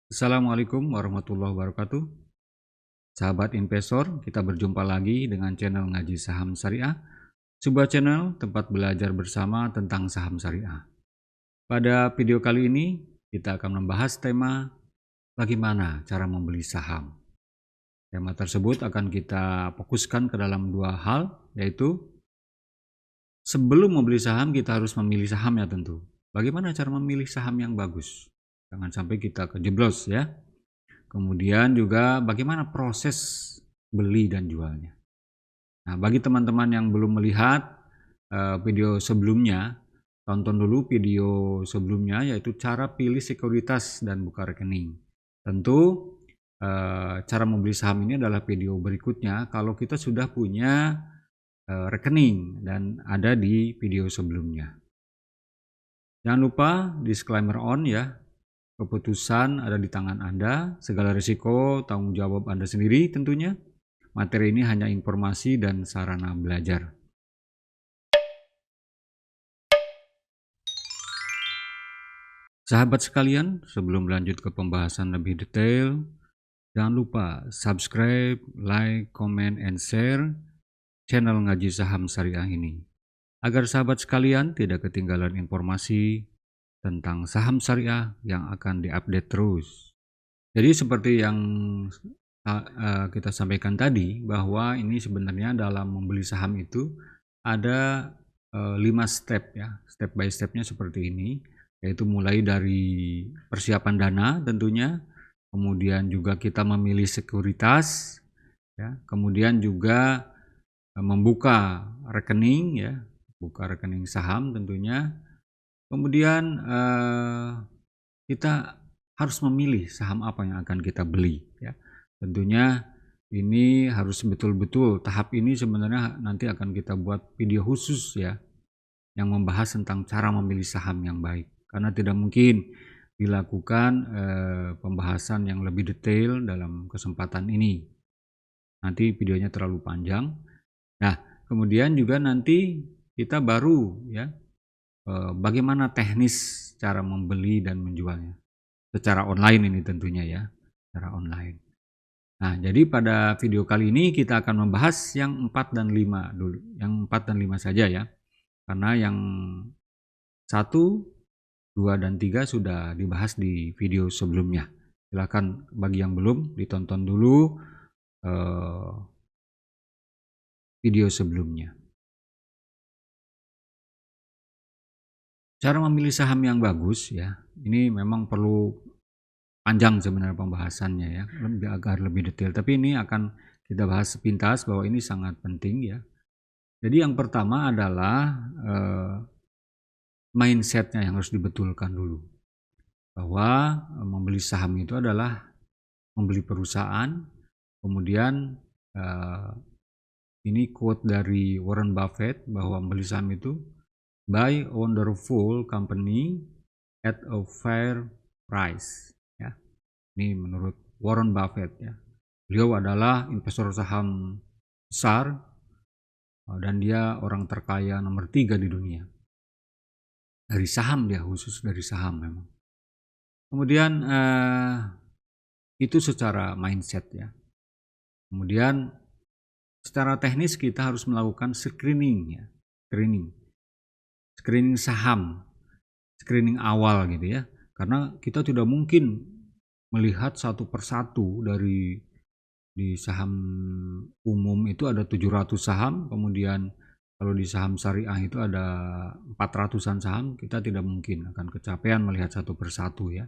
Assalamualaikum warahmatullahi wabarakatuh. Sahabat investor, kita berjumpa lagi dengan channel Ngaji Saham Syariah, sebuah channel tempat belajar bersama tentang saham syariah. Pada video kali ini, kita akan membahas tema bagaimana cara membeli saham. Tema tersebut akan kita fokuskan ke dalam dua hal, yaitu sebelum membeli saham kita harus memilih sahamnya tentu. Bagaimana cara memilih saham yang bagus? Jangan sampai kita kejeblos ya. Kemudian juga bagaimana proses beli dan jualnya. Nah, bagi teman-teman yang belum melihat video sebelumnya, tonton dulu video sebelumnya, yaitu cara pilih sekuritas dan buka rekening. Tentu cara membeli saham ini adalah video berikutnya kalau kita sudah punya rekening dan ada di video sebelumnya. Jangan lupa disclaimer on ya. Keputusan ada di tangan Anda, segala risiko tanggung jawab Anda sendiri tentunya. Materi ini hanya informasi dan sarana belajar. Sahabat sekalian, sebelum lanjut ke pembahasan lebih detail, jangan lupa subscribe, like, comment, and share channel Ngaji Saham Syariah ini. Agar sahabat sekalian tidak ketinggalan informasi tentang saham syariah yang akan diupdate terus. Jadi seperti yang kita sampaikan tadi, bahwa ini sebenarnya dalam membeli saham itu ada 5 step ya, step by stepnya seperti ini, yaitu mulai dari persiapan dana tentunya, kemudian juga kita memilih sekuritas, ya, kemudian juga membuka rekening ya, buka rekening saham tentunya, kemudian kita harus memilih saham apa yang akan kita beli ya. Tentunya ini harus betul-betul, tahap ini sebenarnya nanti akan kita buat video khusus ya, yang membahas tentang cara memilih saham yang baik. Karena tidak mungkin dilakukan pembahasan yang lebih detail dalam kesempatan ini. Nanti videonya terlalu panjang. Nah, kemudian juga nanti kita baru ya, bagaimana teknis cara membeli dan menjualnya secara online ini tentunya ya, secara online. Nah, jadi pada video kali ini kita akan membahas yang 4 dan 5 dulu, yang 4 dan 5 saja ya, karena yang 1, 2, dan 3 sudah dibahas di video sebelumnya. Silakan bagi yang belum ditonton dulu video sebelumnya. Cara memilih saham yang bagus ya, ini memang perlu panjang sebenarnya pembahasannya ya, agar lebih detail. Tapi ini akan kita bahas sepintas bahwa ini sangat penting ya. Jadi yang pertama adalah mindsetnya yang harus dibetulkan dulu. Bahwa membeli saham itu adalah membeli perusahaan. Kemudian ini quote dari Warren Buffett bahwa membeli saham itu buy wonderful company at a fair price. Ya. Ini menurut Warren Buffett ya. Beliau adalah investor saham besar dan dia orang terkaya nomor 3 di dunia. Dari saham dia, khusus dari saham memang. Kemudian itu secara mindset ya. Kemudian secara teknis kita harus melakukan screening ya. Screening saham, screening awal gitu ya. Karena kita tidak mungkin melihat satu persatu dari di saham umum itu ada 700 saham, kemudian kalau di saham syariah itu ada 400-an saham, kita tidak mungkin akan kecapean melihat satu persatu ya.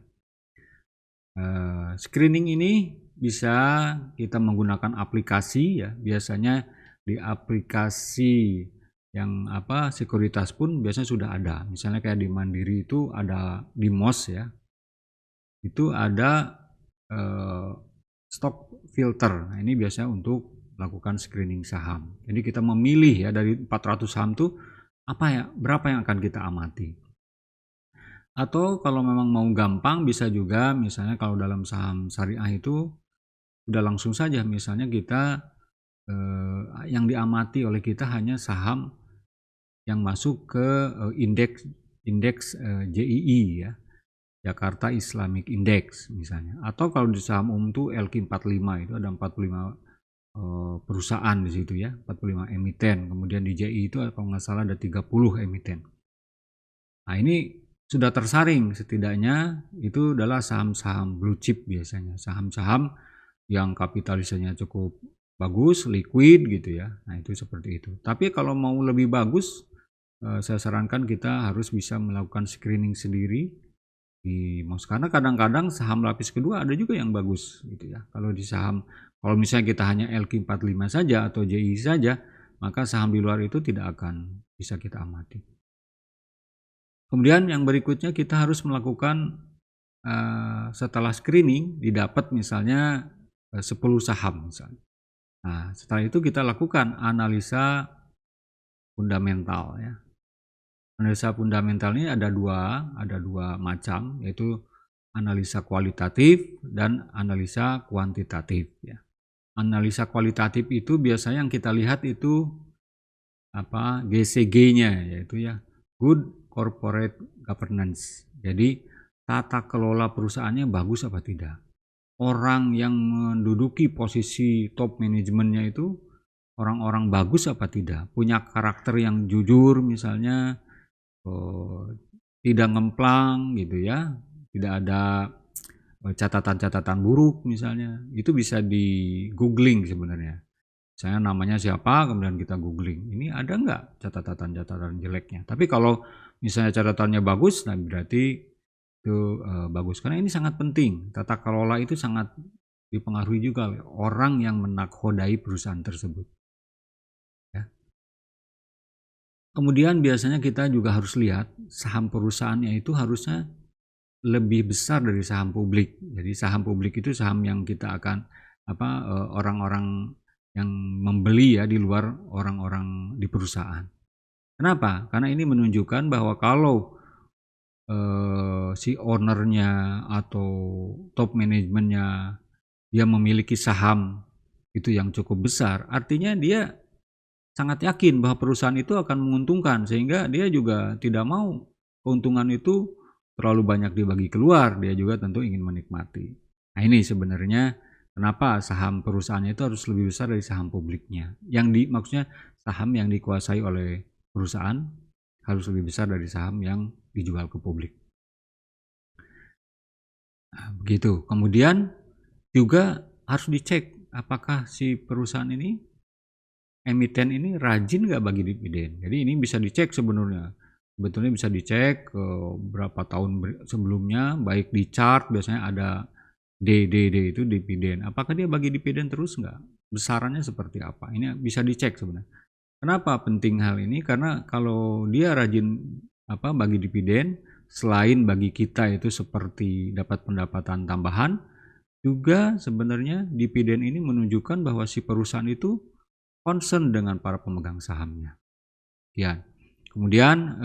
Screening ini bisa kita menggunakan aplikasi ya, biasanya di aplikasi yang sekuritas pun biasanya sudah ada. Misalnya kayak di Mandiri itu ada di MOS ya, itu ada stock filter. Nah, ini biasanya untuk melakukan screening saham. Jadi kita memilih ya dari 400 saham itu berapa yang akan kita amati. Atau kalau memang mau gampang bisa juga misalnya kalau dalam saham syariah itu udah langsung saja, misalnya kita yang diamati oleh kita hanya saham yang masuk ke indeks JII ya, Jakarta Islamic Index misalnya. Atau kalau di saham umum itu LQ45 itu ada 45 perusahaan di situ ya, 45 emiten. Kemudian di JI itu kalau nggak salah ada 30 emiten. Nah ini sudah tersaring setidaknya itu adalah saham-saham blue chip biasanya, saham-saham yang kapitalisasinya cukup bagus, liquid gitu ya. Nah itu seperti itu. Tapi kalau mau lebih bagus, saya sarankan kita harus bisa melakukan screening sendiri di MOS, karena kadang-kadang saham lapis kedua ada juga yang bagus gitu ya. Kalau di saham, kalau misalnya kita hanya LQ45 saja atau JI saja, maka saham di luar itu tidak akan bisa kita amati. Kemudian yang berikutnya kita harus melakukan setelah screening didapat misalnya 10 saham misalnya. Nah, setelah itu kita lakukan analisa fundamental ya. Analisa fundamental ini ada dua macam, yaitu analisa kualitatif dan analisa kuantitatif ya. Analisa kualitatif itu biasanya yang kita lihat itu GCG-nya, yaitu ya Good Corporate Governance. Jadi tata kelola perusahaannya bagus apa tidak. Orang yang menduduki posisi top manajemennya itu orang-orang bagus apa tidak. Punya karakter yang jujur misalnya, tidak ngemplang gitu ya. Tidak ada catatan-catatan buruk misalnya. Itu bisa di googling sebenarnya. Saya namanya siapa, kemudian kita googling. Ini ada nggak catatan-catatan jeleknya? Tapi kalau misalnya catatannya bagus, nah berarti itu bagus. Karena ini sangat penting. Tata kelola itu sangat dipengaruhi juga oleh orang yang menakodai perusahaan tersebut. Ya. Kemudian biasanya kita juga harus lihat saham perusahaannya itu harusnya lebih besar dari saham publik. Jadi saham publik itu saham yang kita akan orang-orang yang membeli ya di luar orang-orang di perusahaan. Kenapa? Karena ini menunjukkan bahwa kalau si ownernya atau top manajemennya dia memiliki saham itu yang cukup besar, artinya dia sangat yakin bahwa perusahaan itu akan menguntungkan, sehingga dia juga tidak mau keuntungan itu terlalu banyak dibagi keluar, dia juga tentu ingin menikmati. Nah ini sebenarnya kenapa saham perusahaannya itu harus lebih besar dari saham publiknya. Maksudnya saham yang dikuasai oleh perusahaan harus lebih besar dari saham yang dijual ke publik. Nah, begitu. Kemudian juga harus dicek apakah si perusahaan ini, emiten ini rajin nggak bagi dividen. Jadi ini bisa dicek sebenarnya. Sebetulnya bisa dicek berapa tahun sebelumnya, baik di chart biasanya ada DDD itu dividen. Apakah dia bagi dividen terus nggak? Besarannya seperti apa? Ini bisa dicek sebenarnya. Kenapa penting hal ini? Karena kalau dia rajin bagi dividen, selain bagi kita itu seperti dapat pendapatan tambahan, juga sebenarnya dividen ini menunjukkan bahwa si perusahaan itu concern dengan para pemegang sahamnya. Ya. Kemudian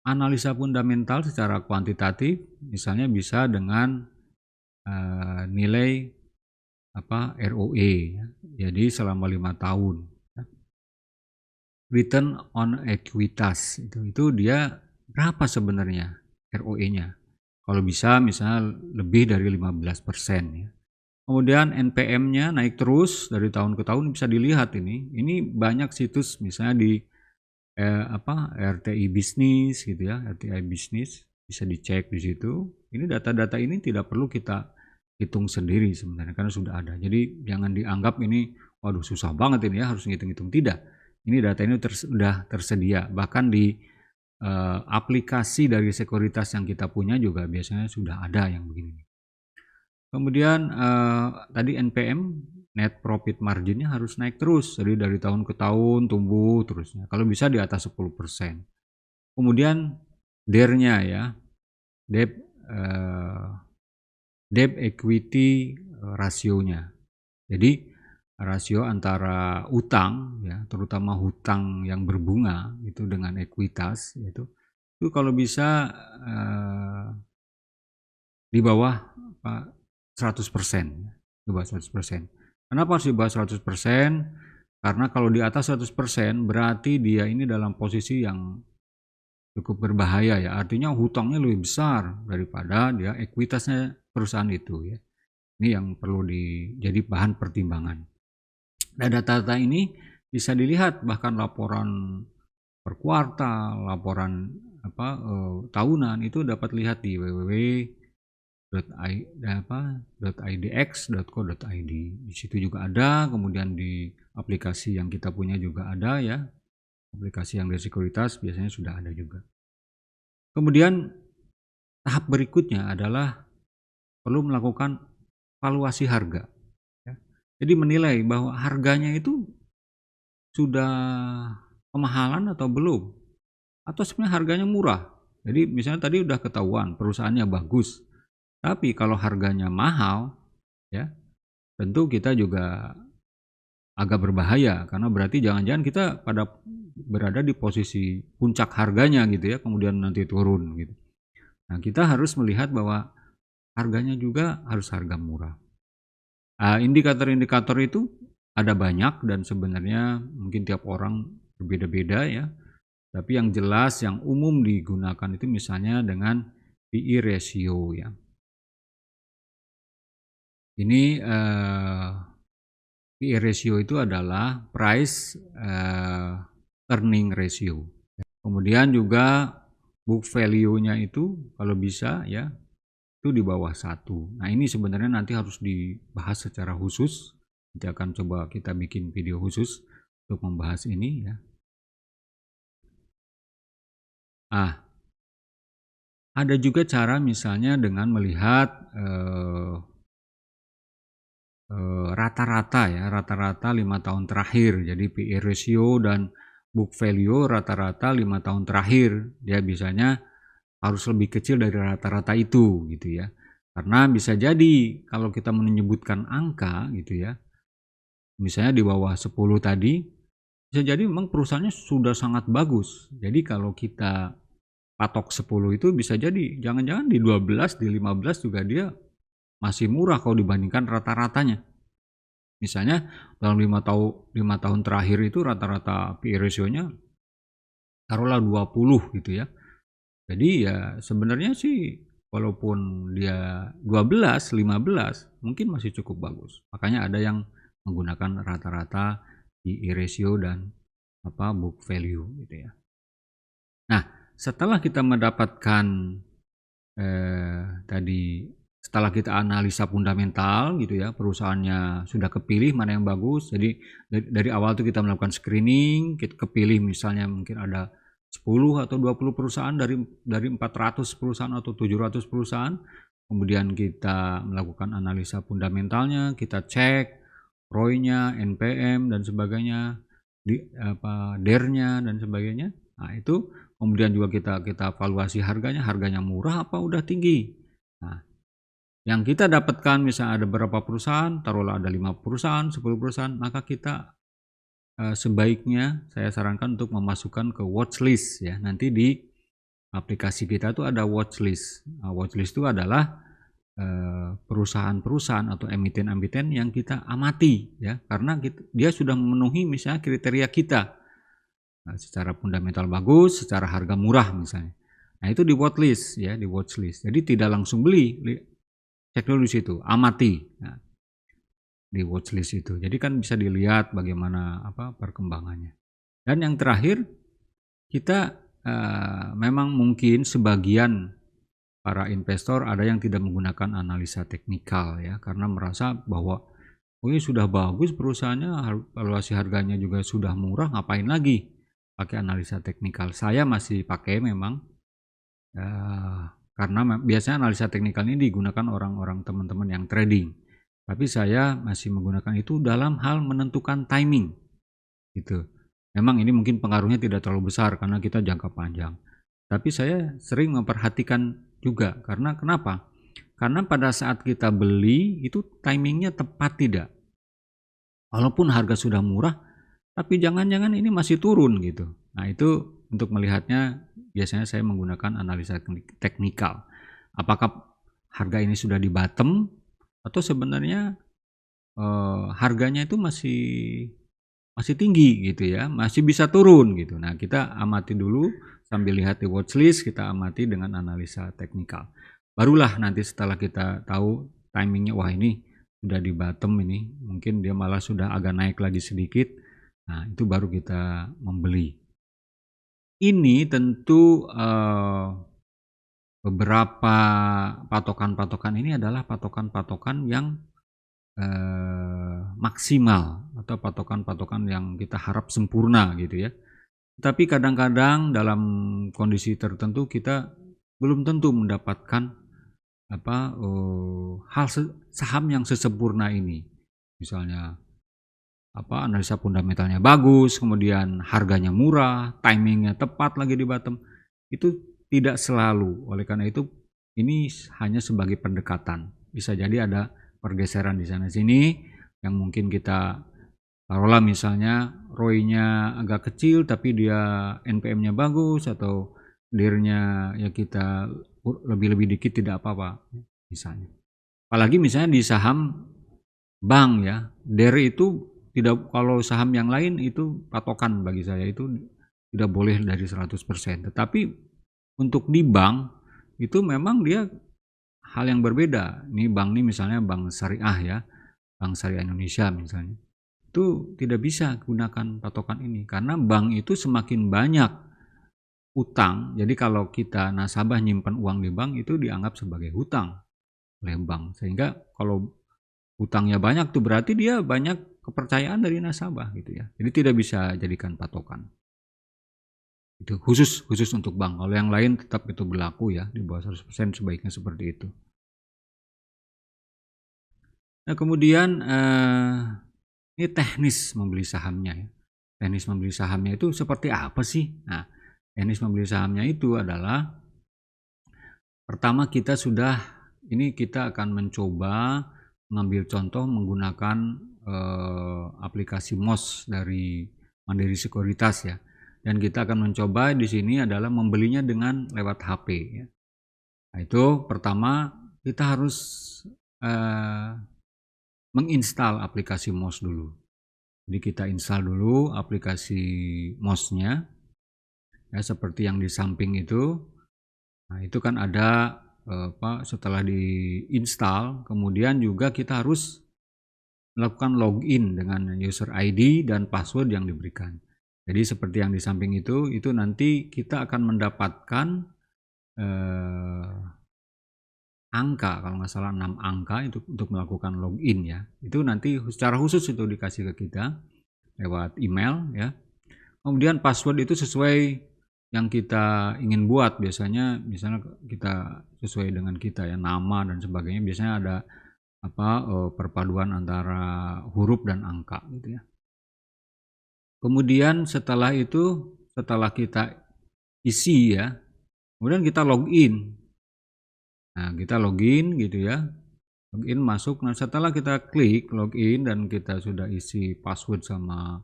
analisa fundamental secara kuantitatif misalnya bisa dengan nilai ROE, jadi selama 5 tahun. Return on equitas itu dia berapa sebenarnya ROE-nya? Kalau bisa misalnya lebih dari 15% ya. Kemudian NPM-nya naik terus dari tahun ke tahun, bisa dilihat ini. Ini banyak situs misalnya di RTI Bisnis gitu ya, RTI Bisnis bisa dicek di situ. Ini data-data ini tidak perlu kita hitung sendiri sebenarnya karena sudah ada. Jadi jangan dianggap ini waduh susah banget ini ya harus ngitung-ngitung, tidak. Ini data ini sudah tersedia, bahkan di aplikasi dari sekuritas yang kita punya juga biasanya sudah ada yang begini. Kemudian tadi NPM, net profit marginnya harus naik terus, jadi dari tahun ke tahun tumbuh terusnya. Kalau bisa di atas 10%. Kemudian DER-nya ya, debt equity rasionya. Jadi rasio antara utang ya, terutama hutang yang berbunga itu dengan ekuitas itu kalau bisa di bawah 100%. Di bawah 100%. Kenapa harus di bawah 100%? Karena kalau di atas 100% berarti dia ini dalam posisi yang cukup berbahaya ya. Artinya hutangnya lebih besar daripada dia ekuitasnya perusahaan itu ya. Ini yang perlu jadi bahan pertimbangan. Nah, data-data ini bisa dilihat bahkan laporan per kuartal, laporan tahunan itu dapat lihat di www.idx.co.id. Di situ juga ada, kemudian di aplikasi yang kita punya juga ada ya. Aplikasi yang dari sekuritas biasanya sudah ada juga. Kemudian tahap berikutnya adalah perlu melakukan valuasi harga. Jadi menilai bahwa harganya itu sudah kemahalan atau belum, atau sebenarnya harganya murah. Jadi misalnya tadi udah ketahuan perusahaannya bagus, tapi kalau harganya mahal, ya tentu kita juga agak berbahaya karena berarti jangan-jangan kita berada di posisi puncak harganya gitu ya, kemudian nanti turun gitu. Nah, kita harus melihat bahwa harganya juga harus harga murah. Indikator-indikator itu ada banyak dan sebenarnya mungkin tiap orang berbeda-beda ya. Tapi yang jelas yang umum digunakan itu misalnya dengan PE ratio ya. Ini PE ratio itu adalah price earning ratio. Kemudian juga book value-nya itu kalau bisa ya itu di bawah 1. Nah, ini sebenarnya nanti harus dibahas secara khusus. Nanti akan coba kita bikin video khusus untuk membahas ini ya. Ada juga cara misalnya dengan melihat rata-rata ya, rata-rata 5 tahun terakhir. Jadi PE ratio dan book value rata-rata 5 tahun terakhir. Dia biasanya harus lebih kecil dari rata-rata itu gitu ya. Karena bisa jadi kalau kita menyebutkan angka gitu ya, misalnya di bawah 10 tadi, bisa jadi memang perusahaannya sudah sangat bagus. Jadi kalau kita patok 10 itu bisa jadi jangan-jangan di 12, di 15 juga dia masih murah kalau dibandingkan rata-ratanya. Misalnya dalam 5 tahun terakhir itu rata-rata PE ratio-nya taruhlah 20 gitu ya. Jadi ya sebenarnya sih walaupun dia 12, 15 mungkin masih cukup bagus. Makanya ada yang menggunakan rata-rata PE ratio dan book value gitu ya. Nah, setelah kita mendapatkan setelah kita analisa fundamental gitu ya, perusahaannya sudah kepilih mana yang bagus. Jadi dari awal itu kita melakukan screening, kita kepilih misalnya mungkin ada 10 atau 20 perusahaan dari 400 perusahaan atau 700 perusahaan. Kemudian kita melakukan analisa fundamentalnya, kita cek ROI-nya, NPM dan sebagainya, DER-nya dan sebagainya. Nah, itu kemudian juga kita evaluasi harganya murah apa udah tinggi. Nah, yang kita dapatkan misalnya ada berapa perusahaan, taruhlah ada 5 perusahaan, 10 perusahaan, maka kita sebaiknya saya sarankan untuk memasukkan ke watchlist ya. Nanti di aplikasi kita tuh ada watchlist. Nah, watchlist itu adalah perusahaan-perusahaan atau emiten-emiten yang kita amati ya, karena dia sudah memenuhi misalnya kriteria kita. Nah, secara fundamental bagus, secara harga murah misalnya. Nah, itu di watchlist ya, di watchlist. Jadi tidak langsung beli, cek dulu di situ, amati. Nah, di watchlist itu. Jadi kan bisa dilihat bagaimana perkembangannya. Dan yang terakhir, kita memang mungkin sebagian para investor ada yang tidak menggunakan analisa teknikal ya, karena merasa bahwa ini sudah bagus perusahaannya, valuasi harganya juga sudah murah, ngapain lagi pakai analisa teknikal. Saya masih pakai memang karena biasanya analisa teknikal ini digunakan orang-orang teman-teman yang trading. Tapi saya masih menggunakan itu dalam hal menentukan timing gitu. Memang ini mungkin pengaruhnya tidak terlalu besar karena kita jangka panjang. Tapi saya sering memperhatikan juga karena kenapa? Karena pada saat kita beli itu timingnya tepat tidak. Walaupun harga sudah murah, tapi jangan-jangan ini masih turun gitu. Nah, itu untuk melihatnya biasanya saya menggunakan analisa teknikal. Apakah harga ini sudah di bottom atau sebenarnya harganya itu masih tinggi gitu ya, masih bisa turun gitu. Nah, kita amati dulu sambil lihat di watchlist, kita amati dengan analisa teknikal. Barulah nanti setelah kita tahu timingnya, wah ini sudah di bottom ini, mungkin dia malah sudah agak naik lagi sedikit, nah itu baru kita membeli. Ini tentu beberapa patokan-patokan ini adalah patokan-patokan yang maksimal atau patokan-patokan yang kita harap sempurna gitu ya. Tapi kadang-kadang dalam kondisi tertentu kita belum tentu mendapatkan saham yang sesempurna ini. Misalnya analisa fundamentalnya bagus, kemudian harganya murah, timingnya tepat lagi di bottom. Itu tidak selalu. Oleh karena itu ini hanya sebagai pendekatan. Bisa jadi ada pergeseran di sana sini yang mungkin kita taruhlah misalnya ROI-nya agak kecil tapi dia NPM-nya bagus, atau DIR-nya ya kita lebih dikit tidak apa-apa misalnya. Apalagi misalnya di saham bank ya, DIR itu tidak, kalau saham yang lain itu patokan bagi saya itu tidak boleh dari 100%. Tetapi untuk di bank itu memang dia hal yang berbeda. Ini bank ini misalnya bank syariah ya, Bank Syariah Indonesia misalnya. Itu tidak bisa gunakan patokan ini karena bank itu semakin banyak utang. Jadi kalau kita nasabah nyimpan uang di bank itu dianggap sebagai hutang oleh bank. Sehingga kalau hutangnya banyak tuh berarti dia banyak kepercayaan dari nasabah gitu ya. Jadi tidak bisa jadikan patokan. Itu khusus untuk bank. Kalau yang lain tetap itu berlaku ya, di bawah 100% sebaiknya seperti itu. Nah, kemudian ini teknis membeli sahamnya ya. Teknis membeli sahamnya itu seperti apa sih? Nah, teknis membeli sahamnya itu adalah pertama kita akan mencoba mengambil contoh menggunakan aplikasi MOS dari Mandiri Sekuritas ya. Dan kita akan mencoba di sini adalah membelinya dengan lewat HP ya. Nah, itu pertama kita harus menginstal aplikasi MOS dulu. Jadi kita install dulu aplikasi MOS-nya ya, seperti yang di samping itu. Nah, itu kan ada setelah diinstal, kemudian juga kita harus melakukan login dengan user ID dan password yang diberikan. Jadi seperti yang di samping itu nanti kita akan mendapatkan angka, kalau nggak salah 6 angka itu untuk melakukan login ya. Itu nanti secara khusus itu dikasih ke kita lewat email ya. Kemudian password itu sesuai yang kita ingin buat, biasanya misalnya kita sesuai dengan kita ya, nama dan sebagainya, biasanya ada perpaduan antara huruf dan angka gitu ya. Kemudian setelah kita isi ya, kemudian kita login. Nah, kita login gitu ya. Login masuk. Nah, setelah kita klik login dan kita sudah isi password sama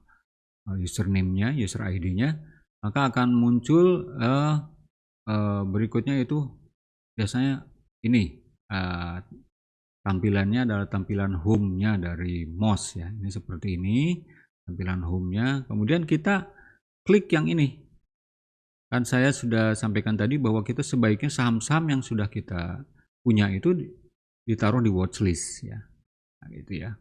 username-nya, user ID-nya, maka akan muncul berikutnya itu biasanya ini tampilannya adalah tampilan home-nya dari MOS ya. Ini seperti ini tampilan home-nya. Kemudian kita klik yang ini. Kan saya sudah sampaikan tadi bahwa kita sebaiknya saham-saham yang sudah kita punya itu ditaruh di watchlist ya. Nah, gitu ya.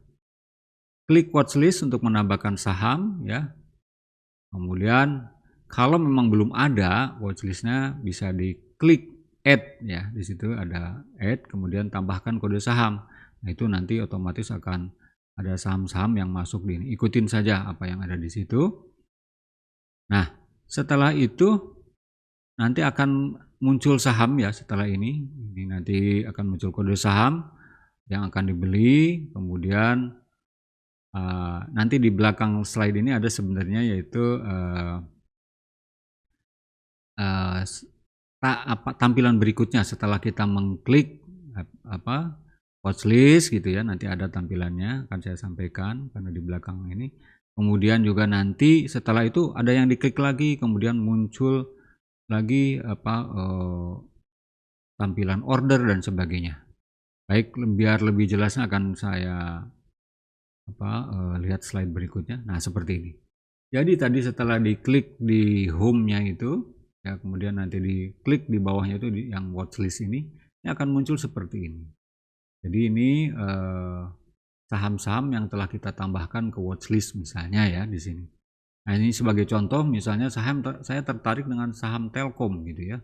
Klik watchlist untuk menambahkan saham ya. Kemudian kalau memang belum ada watchlistnya, bisa diklik add ya. Di situ ada add, kemudian tambahkan kode saham. Nah, itu nanti otomatis akan ada saham-saham yang masuk di ini. Ikutin saja apa yang ada di situ. Nah, setelah itu nanti akan muncul saham ya. Setelah ini nanti akan muncul kode saham yang akan dibeli. Kemudian nanti di belakang slide ini ada sebenarnya yaitu tampilan berikutnya setelah kita mengklik watchlist gitu ya. Nanti ada tampilannya, akan saya sampaikan karena di belakang ini. Kemudian juga nanti setelah itu ada yang diklik lagi, kemudian muncul lagi tampilan order dan sebagainya. Baik, biar lebih jelasnya akan saya lihat slide berikutnya. Nah, seperti ini. Jadi tadi setelah diklik di home-nya itu, ya, kemudian nanti diklik di bawahnya itu yang watchlist ini akan muncul seperti ini. Jadi ini saham-saham yang telah kita tambahkan ke watchlist misalnya ya di sini. Nah, ini sebagai contoh misalnya saya tertarik dengan saham Telkom gitu ya.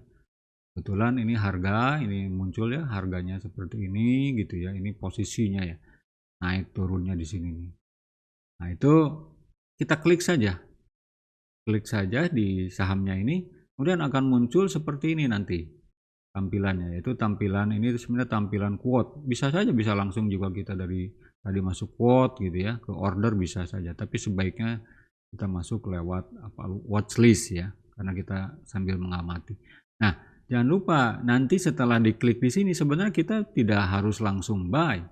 Kebetulan ini harga, ini muncul ya harganya seperti ini gitu ya. Ini posisinya ya. Naik turunnya di sini nih. Nah, itu kita klik saja. Klik saja di sahamnya ini, kemudian akan muncul seperti ini nanti tampilannya, yaitu tampilan ini sebenarnya tampilan quote. Bisa saja bisa langsung juga kita dari tadi masuk quote gitu ya, ke order bisa saja, tapi sebaiknya kita masuk lewat watchlist ya, karena kita sambil mengamati. Nah, jangan lupa nanti setelah diklik di sini sebenarnya kita tidak harus langsung buy.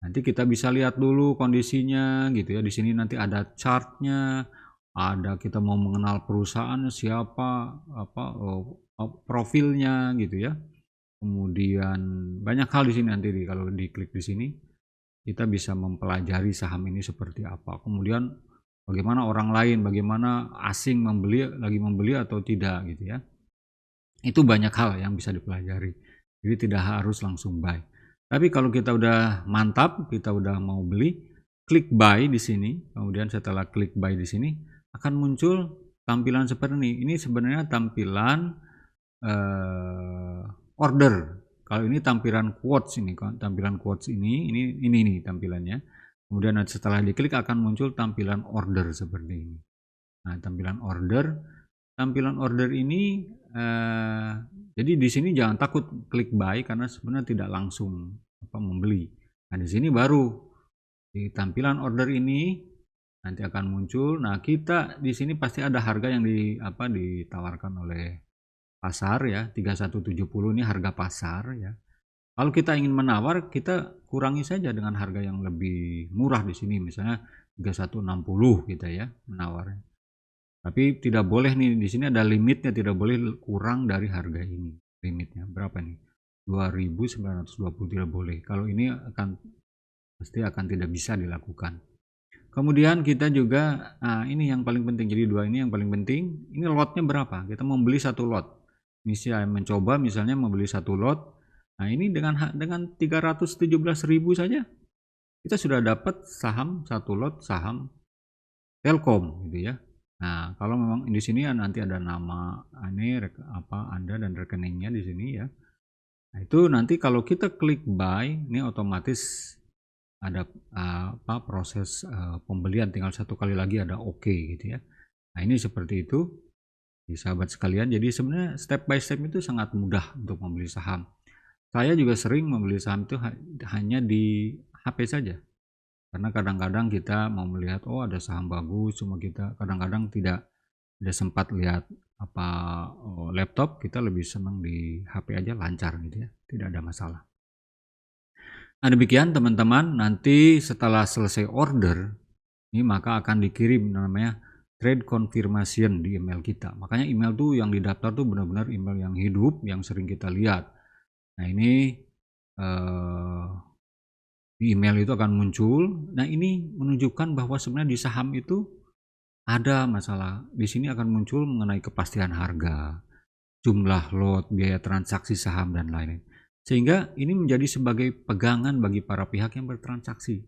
Nanti kita bisa lihat dulu kondisinya gitu ya. Di sini nanti ada chartnya, ada kita mau mengenal perusahaan siapa, profilnya gitu ya. Kemudian banyak hal di sini nanti kalau diklik di sini kita bisa mempelajari saham ini seperti apa. Kemudian bagaimana orang lain, bagaimana asing lagi membeli atau tidak gitu ya. Itu banyak hal yang bisa dipelajari. Jadi tidak harus langsung buy. Tapi kalau kita udah mantap, kita udah mau beli, klik buy di sini. Kemudian setelah klik buy di sini akan muncul tampilan seperti ini. Ini sebenarnya tampilan order. Kalau ini tampilan quotes ini, tampilan quotes ini nih tampilannya. Kemudian setelah diklik akan muncul tampilan order seperti ini. Nah, tampilan order ini jadi di sini jangan takut klik buy karena sebenarnya tidak langsung membeli. Nah, di sini baru di tampilan order ini nanti akan muncul. Nah, kita di sini pasti ada harga yang ditawarkan oleh pasar ya, 3170 ini harga pasar ya. Kalau kita ingin menawar, kita kurangi saja dengan harga yang lebih murah di sini, misalnya 3160 kita ya menawarnya. Tapi tidak boleh nih, di sini ada limitnya, tidak boleh kurang dari harga ini. Limitnya berapa nih? 2.920 tidak boleh. Kalau ini pasti akan tidak bisa dilakukan. Kemudian kita juga, ini yang paling penting. Jadi dua ini yang paling penting. Ini lotnya berapa? Kita membeli satu lot. Ini saya mencoba misalnya membeli satu lot. Nah, ini dengan 317.000 saja kita sudah dapat satu lot saham Telkom gitu ya. Nah, kalau memang di sini nanti ada nama Anda dan rekeningnya di sini ya. Nah, itu nanti kalau kita klik buy, ini otomatis ada proses pembelian, tinggal satu kali lagi ada OK gitu ya. Nah, ini seperti itu di sahabat sekalian. Jadi sebenarnya step by step itu sangat mudah untuk membeli saham. Saya juga sering membeli saham itu hanya di HP saja. Karena kadang-kadang kita mau melihat ada saham bagus, cuma kita kadang-kadang tidak sempat lihat laptop, kita lebih senang di HP aja lancar gitu ya, tidak ada masalah. Nah, demikian teman-teman, nanti setelah selesai order ini maka akan dikirim namanya trade confirmation di email kita. Makanya email tuh yang didaftar tuh benar-benar email yang hidup, yang sering kita lihat. Nah, ini di email itu akan muncul. Nah, ini menunjukkan bahwa sebenarnya di saham itu ada masalah. Di sini akan muncul mengenai kepastian harga, jumlah lot, biaya transaksi saham dan lain-lain. Sehingga ini menjadi sebagai pegangan bagi para pihak yang bertransaksi.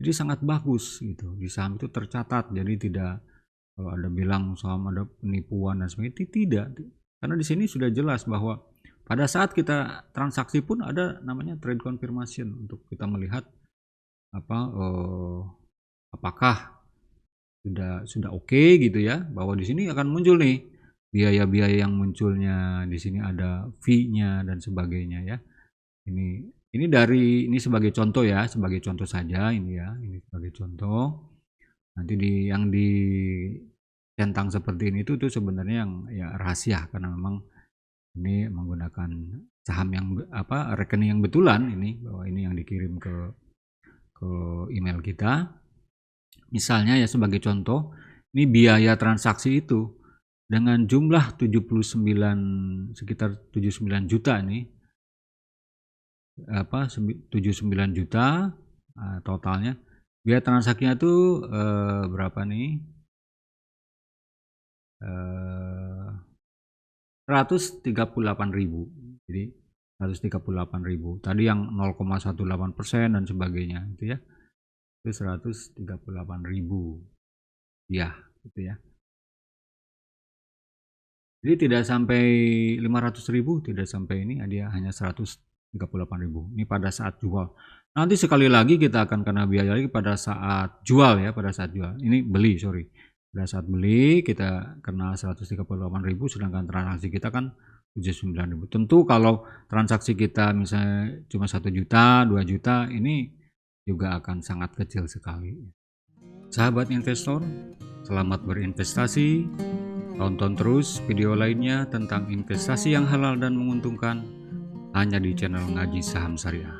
Jadi sangat bagus gitu. Di saham itu tercatat. Jadi tidak kalau ada bilang saham ada penipuan dan sebagainya, tidak. Karena di sini sudah jelas bahwa pada saat kita transaksi pun ada namanya trade confirmation untuk kita melihat apakah sudah oke gitu ya, bahwa di sini akan muncul nih biaya-biaya yang munculnya, di sini ada fee-nya dan sebagainya ya. Ini sebagai contoh ya, sebagai contoh saja ini ya, ini sebagai contoh. Nanti yang centang seperti ini tuh sebenarnya yang ya rahasia karena memang ini menggunakan saham yang rekening yang betulan ini, bahwa ini yang dikirim ke email kita. Misalnya ya sebagai contoh, ini biaya transaksi itu dengan jumlah 79 sekitar 79 juta nih. 79 juta totalnya. Biaya transaksinya tuh berapa nih? 138.000. Jadi 138.000. Tadi yang 0,18% dan sebagainya itu ya. Itu 138.000. Ya, gitu ya. Jadi tidak sampai 500.000, tidak sampai ini, dia hanya 138.000. Ini pada saat jual. Nanti sekali lagi kita akan kena biaya lagi pada saat jual ya, pada saat jual. Ini beli, sorry. Pada saat beli kita kena 138.000, sedangkan transaksi kita kan 79.000. Tentu kalau transaksi kita misalnya cuma 1 juta, 2 juta, ini juga akan sangat kecil sekali. Sahabat investor, selamat berinvestasi. Tonton terus video lainnya tentang investasi yang halal dan menguntungkan hanya di channel Ngaji Saham Syariah.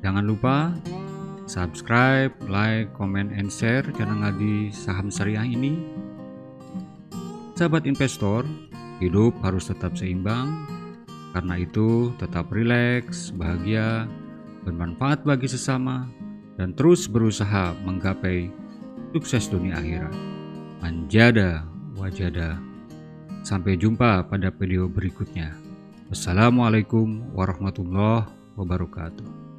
Jangan lupa subscribe, like, comment, and share channel Ngaji Saham Syariah ini. Sahabat investor, hidup harus tetap seimbang. Karena itu tetap rileks, bahagia, bermanfaat bagi sesama, dan terus berusaha menggapai sukses dunia akhirat. Anjada wajada. Sampai jumpa pada video berikutnya. Wassalamualaikum warahmatullahi wabarakatuh.